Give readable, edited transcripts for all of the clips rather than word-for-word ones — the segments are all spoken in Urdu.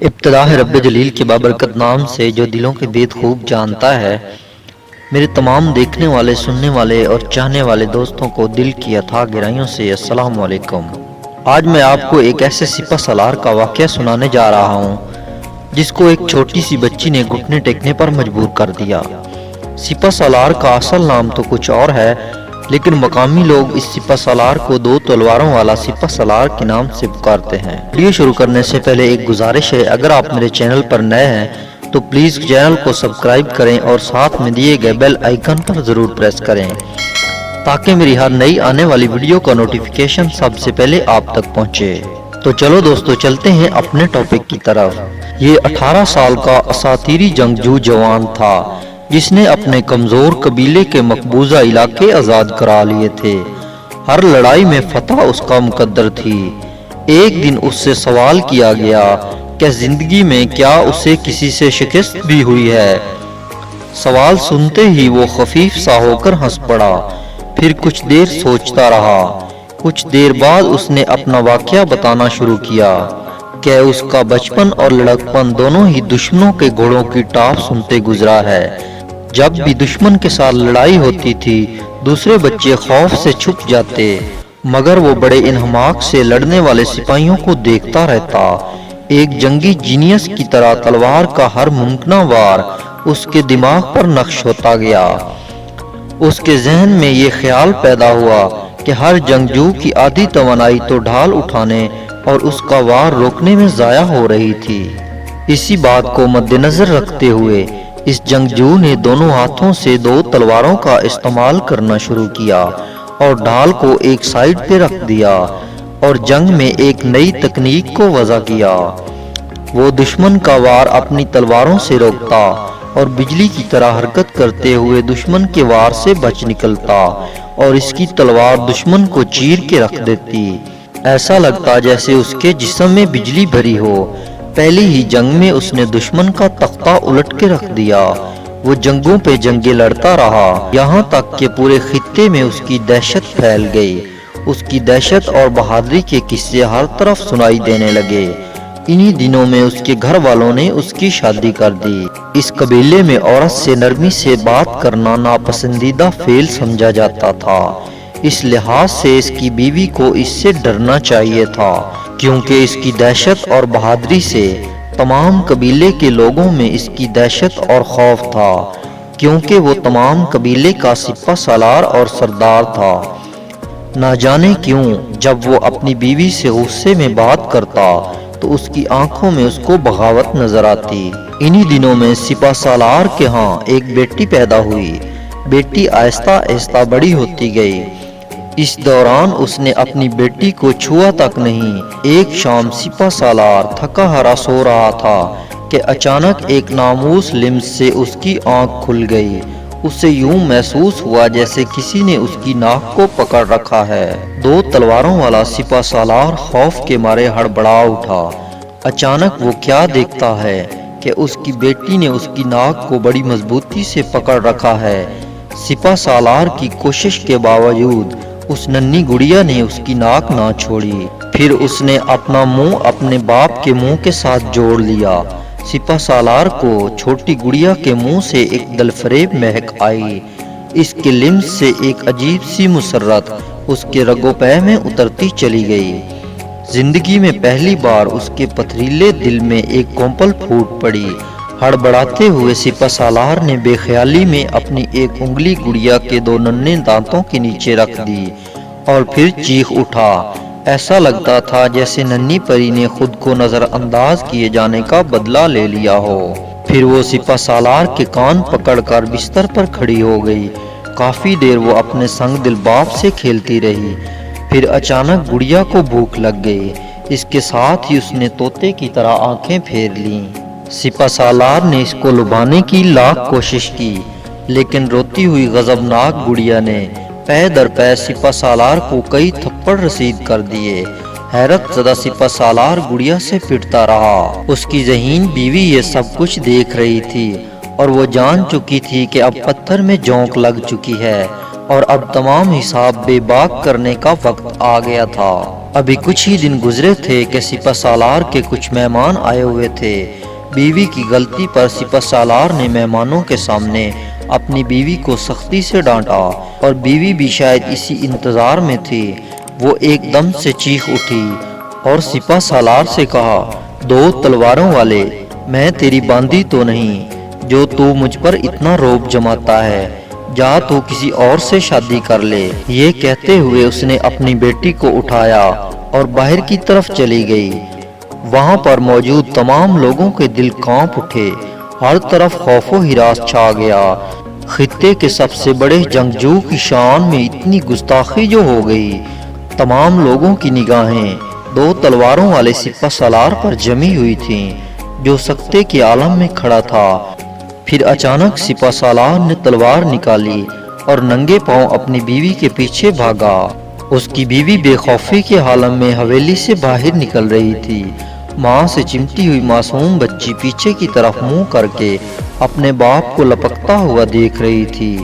ابتدا ہے رب جلیل کے بابرکت نام سے جو دلوں کے بید خوب جانتا ہے۔ میرے تمام دیکھنے والے، سننے والے اور چاہنے والے دوستوں کو دل کی اتھاہ گہرائیوں سے السلام علیکم۔ آج میں آپ کو ایک ایسے سپہ سالار کا واقعہ سنانے جا رہا ہوں جس کو ایک چھوٹی سی بچی نے گھٹنے ٹیکنے پر مجبور کر دیا۔ سپہ سالار کا اصل نام تو کچھ اور ہے، لیکن مقامی لوگ اس سپہ سالار کو دو تلواروں والا سپہ سالار کے نام سے پکارتے ہیں۔ ویڈیو شروع کرنے سے پہلے ایک گزارش ہے، اگر آپ میرے چینل پر نئے ہیں تو پلیز چینل کو سبسکرائب کریں اور ساتھ میں دیے گئے بیل آئیکن پر ضرور پریس کریں تاکہ میری ہر نئی آنے والی ویڈیو کا نوٹیفیکیشن سب سے پہلے آپ تک پہنچے۔ تو چلو دوستو، چلتے ہیں اپنے ٹاپک کی طرف۔ یہ 18 سال کا اساطیری جنگجو جوان تھا جس نے اپنے کمزور قبیلے کے مقبوضہ علاقے آزاد کرا لیے تھے۔ ہر لڑائی میں فتح اس کا مقدر تھی۔ ایک دن اس سے سوال کیا گیا کہ زندگی میں کیا اسے کسی سے شکست بھی ہوئی ہے؟ سوال سنتے ہی وہ خفیف سا ہو کر ہنس پڑا، پھر کچھ دیر سوچتا رہا۔ کچھ دیر بعد اس نے اپنا واقعہ بتانا شروع کیا کہ اس کا بچپن اور لڑکپن دونوں ہی دشمنوں کے گھوڑوں کی ٹاپ سنتے گزرا ہے۔ جب بھی دشمن کے ساتھ لڑائی ہوتی تھی، دوسرے بچے خوف سے چھپ جاتے، مگر وہ بڑے انہماک سے لڑنے والے سپاہیوں کو دیکھتا رہتا۔ ایک جنگی جینیس کی طرح تلوار کا ہر ممکنہ وار اس کے دماغ پر نقش ہوتا گیا۔ اس کے ذہن میں یہ خیال پیدا ہوا کہ ہر جنگجو کی آدھی توانائی تو ڈھال اٹھانے اور اس کا وار روکنے میں ضائع ہو رہی تھی۔ اسی بات کو مد نظر رکھتے ہوئے اس جنگجو نے دونوں ہاتھوں سے دو تلواروں کا استعمال کرنا شروع کیا اور ڈھال کو ایک سائیڈ پہ رکھ دیا اور جنگ میں ایک نئی تکنیک کو وضع کیا۔ وہ دشمن کا وار اپنی تلواروں سے روکتا اور بجلی کی طرح حرکت کرتے ہوئے دشمن کے وار سے بچ نکلتا اور اس کی تلوار دشمن کو چیر کے رکھ دیتی۔ ایسا لگتا جیسے اس کے جسم میں بجلی بھری ہو۔ پہلی ہی جنگ میں اس نے دشمن کا تختہ الٹ کے رکھ دیا۔ وہ جنگوں پہ جنگیں لڑتا رہا، یہاں تک کہ پورے خطے میں اس کی دہشت پھیل گئی۔ اس کی دہشت اور بہادری کے قصے ہر طرف سنائی دینے لگے۔ انہی دنوں میں اس کے گھر والوں نے اس کی شادی کر دی۔ اس قبیلے میں عورت سے نرمی سے بات کرنا ناپسندیدہ فعل سمجھا جاتا تھا، اس لحاظ سے اس کی بیوی کو اس سے ڈرنا چاہیے تھا، کیونکہ اس کی دہشت اور بہادری سے تمام قبیلے کے لوگوں میں اس کی دہشت اور خوف تھا، کیونکہ وہ تمام قبیلے کا سپہ سالار اور سردار تھا۔ نہ جانے کیوں جب وہ اپنی بیوی سے غصے میں بات کرتا تو اس کی آنکھوں میں اس کو بغاوت نظر آتی۔ انہی دنوں میں سپہ سالار کے ہاں ایک بیٹی پیدا ہوئی۔ بیٹی آہستہ آہستہ بڑی ہوتی گئی۔ اس دوران اس نے اپنی بیٹی کو چھوا تک نہیں۔ ایک شام سپہ سالار تھکا ہارا سو رہا تھا کہ اچانک ایک ناموس لمس سے اس کی آنکھ کھل گئی۔ اسے یوں محسوس ہوا جیسے کسی نے اس کی ناک کو پکڑ رکھا ہے۔ دو تلواروں والا سپہ سالار خوف کے مارے ہڑبڑا اٹھا۔ اچانک وہ کیا دیکھتا ہے کہ اس کی بیٹی نے اس کی ناک کو بڑی مضبوطی سے پکڑ رکھا ہے۔ سپہ سالار کی کوشش کے باوجود اس ننھی گڑیا نے اس کی ناک نہ چھوڑی۔ پھر اس نے اپنا منہ اپنے باپ کے منہ کے ساتھ جوڑ لیا۔ سپہ سالار کو چھوٹی گڑیا کے منہ سے ایک دلفریب مہک آئی۔ اس کے لمس سے ایک عجیب سی مسرت اس کے رگو پے میں اترتی چلی گئی۔ زندگی میں پہلی بار اس کے پتھریلے دل میں ایک کونپل پھوٹ پڑی۔ ہڑبڑاتے ہوئے سپہ سالار نے بے خیالی میں اپنی ایک انگلی گڑیا کے دو ننھے دانتوں کے نیچے رکھ دی اور پھر چیخ اٹھا۔ ایسا لگتا تھا جیسے ننھی پری نے خود کو نظر انداز کیے جانے کا بدلہ لے لیا ہو۔ پھر وہ سپہ سالار کے کان پکڑ کر بستر پر کھڑی ہو گئی۔ کافی دیر وہ اپنے سنگ دل باپ سے کھیلتی رہی۔ پھر اچانک گڑیا کو بھوک لگ گئی۔ اس کے ساتھ ہی اس نے طوطے کی طرح آنکھیں پھیر لیں۔ سپہ سالار نے اس کو لبھانے کی لاکھ کوشش کی، لیکن روتی ہوئی غضبناک گڑیا نے پے در پے سپہ سالار کو کئی تھپڑ رسید کر دیے۔ حیرت زدہ سپہ سالار گڑیا سے پٹتا رہا۔ اس کی ذہین بیوی یہ سب کچھ دیکھ رہی تھی اور وہ جان چکی تھی کہ اب پتھر میں جونک لگ چکی ہے اور اب تمام حساب بے باک کرنے کا وقت آ گیا تھا۔ ابھی کچھ ہی دن گزرے تھے کہ سپہ سالار کے کچھ مہمان آئے ہوئے تھے۔ بیوی کی غلطی پر سپہ سالار نے مہمانوں کے سامنے اپنی بیوی کو سختی سے ڈانٹا، اور بیوی بھی شاید اسی انتظار میں تھی۔ وہ ایک دم سے چیخ اٹھی اور سپہ سالار سے کہا، دو تلواروں والے، میں تیری باندی تو نہیں جو تو مجھ پر اتنا رعب جماتا ہے، جا تو کسی اور سے شادی کر لے۔ یہ کہتے ہوئے اس نے اپنی بیٹی کو اٹھایا اور باہر کی طرف چلی گئی۔ وہاں پر موجود تمام لوگوں کے دل کانپ اٹھے، ہر طرف خوف و ہراس چھا گیا۔ خطے کے سب سے بڑے جنگجو کی شان میں اتنی گستاخی جو ہو گئی، تمام لوگوں کی نگاہیں دو تلواروں والے سپہ سالار پر جمی ہوئی تھیں، جو سکتے کے عالم میں کھڑا تھا۔ پھر اچانک سپہ سالار نے تلوار نکالی اور ننگے پاؤں اپنی بیوی کے پیچھے بھاگا۔ اس کی بیوی بے خوفی کے عالم میں حویلی سے باہر نکل رہی تھی۔ ماں سے چمٹی ہوئی معصوم بچی پیچھے کی طرف منہ کر کے اپنے باپ کو لپکتا ہوا دیکھ رہی تھی۔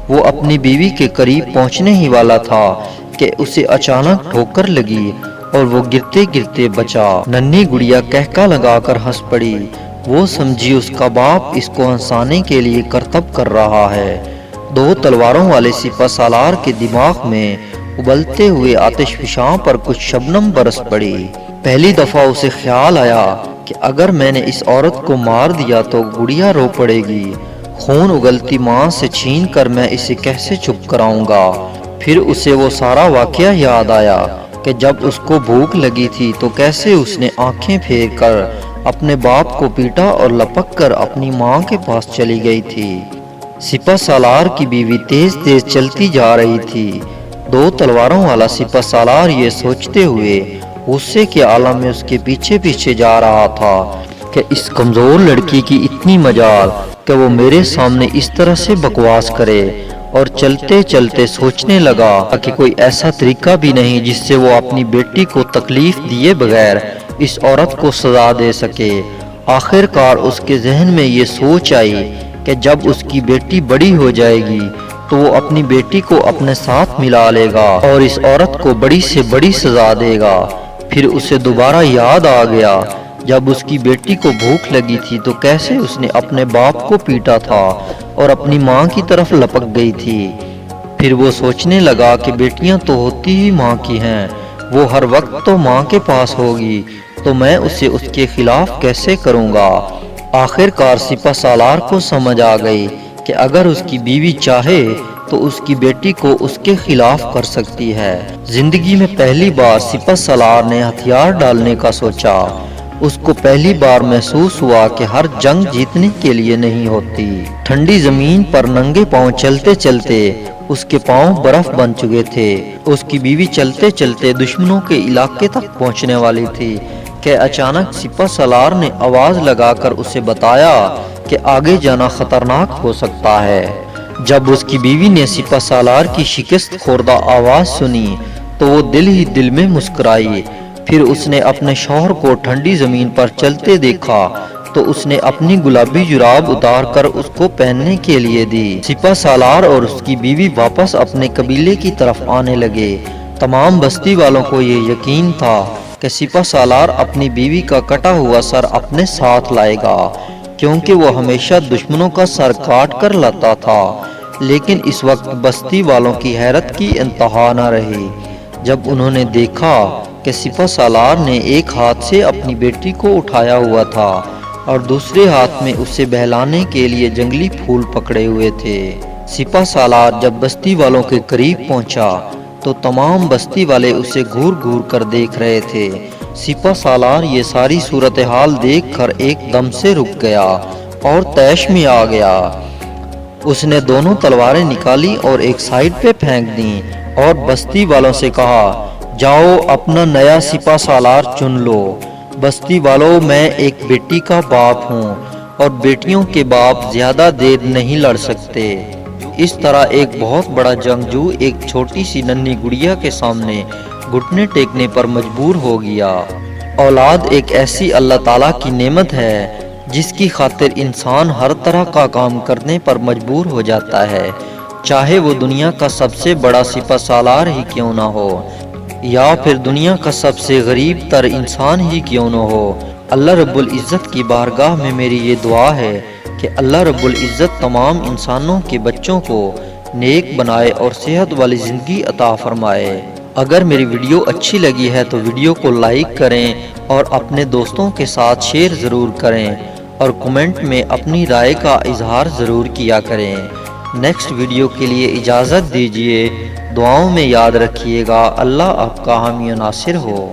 وہ اپنی بیوی کے قریب پہنچنے ہی والا تھا کہ اسے اچانک ٹھوکر لگی اور وہ گرتے گرتے بچا۔ ننھی گڑیا کہکا لگا کر ہنس پڑی۔ وہ سمجھی اس کا باپ اس کو ہنسانے کے لیے کرتب کر رہا ہے۔ دو تلواروں والے سپہ سالار کے دماغ میں ابلتے ہوئے آتش فشاں پر کچھ شبنم برس پڑی۔ پہلی دفعہ اسے خیال آیا کہ اگر میں نے اس عورت کو مار دیا تو گڑیا رو پڑے گی، خون اگلتی ماں سے چھین کر میں اسے کیسے چپ کراؤں گا۔ پھر اسے وہ سارا واقعہ یاد آیا کہ جب اس کو بھوک لگی تھی تو کیسے اس نے آنکھیں پھیر کر اپنے باپ کو پیٹا اور لپک کر اپنی ماں کے پاس چلی گئی تھی۔ سپہ سالار کی بیوی تیز تیز چلتی جا رہی تھی۔ دو تلواروں والا سپہ سالار یہ سوچتے ہوئے غصے کے عالم میں اس کے پیچھے پیچھے جا رہا تھا کہ اس کمزور لڑکی کی اتنی مجال کہ وہ میرے سامنے اس طرح سے بکواس کرے، اور چلتے چلتے سوچنے لگا کہ کوئی ایسا طریقہ بھی نہیں جس سے وہ اپنی بیٹی کو تکلیف دیے بغیر اس عورت کو سزا دے سکے۔ آخر کار اس کے ذہن میں یہ سوچ آئی کہ جب اس کی بیٹی بڑی ہو جائے گی تو وہ اپنی بیٹی کو اپنے ساتھ ملا لے گا اور اس عورت کو بڑی سے بڑی سزا دے گا۔ پھر اسے دوبارہ یاد آ گیا جب اس کی بیٹی کو بھوک لگی تھی تو کیسے اس نے اپنے باپ کو پیٹا تھا اور اپنی ماں کی طرف لپک گئی تھی۔ پھر وہ سوچنے لگا کہ بیٹیاں تو ہوتی ہی ماں کی ہیں، وہ ہر وقت تو ماں کے پاس ہوگی، تو میں اسے اس کے خلاف کیسے کروں گا۔ آخر کار سپہ سالار کو سمجھ آ گئی کہ اگر اس کی بیوی چاہے تو اس کی بیٹی کو اس کے خلاف کر سکتی ہے۔ زندگی میں پہلی بار سپہ سالار نے ہتھیار ڈالنے کا سوچا۔ اس کو پہلی بار محسوس ہوا کہ ہر جنگ جیتنے کے لیے نہیں ہوتی۔ ٹھنڈی زمین پر ننگے پاؤں چلتے چلتے اس کے پاؤں برف بن چکے تھے۔ اس کی بیوی چلتے چلتے دشمنوں کے علاقے تک پہنچنے والی تھی کہ اچانک سپہ سالار نے آواز لگا کر اسے بتایا کہ آگے جانا خطرناک ہو سکتا ہے۔ جب اس کی بیوی نے سپہ سالار کی شکست خوردہ آواز سنی تو وہ دل ہی دل میں مسکرائی۔ پھر اس نے اپنے شوہر کو ٹھنڈی زمین پر چلتے دیکھا تو اس نے اپنی گلابی جراب اتار کر اس کو پہننے کے لیے دی۔ سپہ سالار اور اس کی بیوی واپس اپنے قبیلے کی طرف آنے لگے۔ تمام بستی والوں کو یہ یقین تھا کہ سپہ سالار اپنی بیوی کا کٹا ہوا سر اپنے ساتھ لائے گا، کیونکہ وہ ہمیشہ دشمنوں کا سر کاٹ کر لاتا تھا۔ لیکن اس وقت بستی والوں کی حیرت کی انتہا نہ رہی جب انہوں نے دیکھا کہ سپہ سالار نے ایک ہاتھ سے اپنی بیٹی کو اٹھایا ہوا تھا اور دوسرے ہاتھ میں اسے بہلانے کے لیے جنگلی پھول پکڑے ہوئے تھے۔ سپہ سالار جب بستی والوں کے قریب پہنچا تو تمام بستی والے اسے گھور گھور کر دیکھ رہے تھے۔ سپہ سالار یہ ساری صورتحال دیکھ کر ایک دم سے رک گیا اور طیش میں آ گیا۔ اس نے دونوں تلواریں نکالی اور ایک سائیڈ پہ پھینک دیں اور بستی والوں سے کہا، جاؤ اپنا نیا سپہ سالار چن لو۔ بستی والوں، میں ایک بیٹی کا باپ ہوں اور بیٹیوں کے باپ زیادہ دیر نہیں لڑ سکتے۔ اس طرح ایک بہت بڑا جنگجو ایک چھوٹی سی ننھی گڑیا کے سامنے گھٹنے ٹیکنے پر مجبور ہو گیا۔ اولاد ایک ایسی اللہ تعالیٰ کی نعمت ہے جس کی خاطر انسان ہر طرح کا کام کرنے پر مجبور ہو جاتا ہے، چاہے وہ دنیا کا سب سے بڑا سپہ سالار ہی کیوں نہ ہو۔ یا پھر دنیا کا سب سے غریب تر انسان ہی کیوں نہ ہو، اللہ رب العزت کی بارگاہ میں میری یہ دعا ہے کہ اللہ رب العزت تمام انسانوں کے بچوں کو نیک بنائے اور صحت والی زندگی عطا فرمائے۔ اگر میری ویڈیو اچھی لگی ہے تو ویڈیو کو لائک کریں اور اپنے دوستوں کے ساتھ شیئر ضرور کریں اور کمنٹ میں اپنی رائے کا اظہار ضرور کیا کریں۔ نیکسٹ ویڈیو کے لیے اجازت دیجیے، دعاؤں میں یاد رکھیے گا۔ اللہ آپ کا حامی و ناصر ہو۔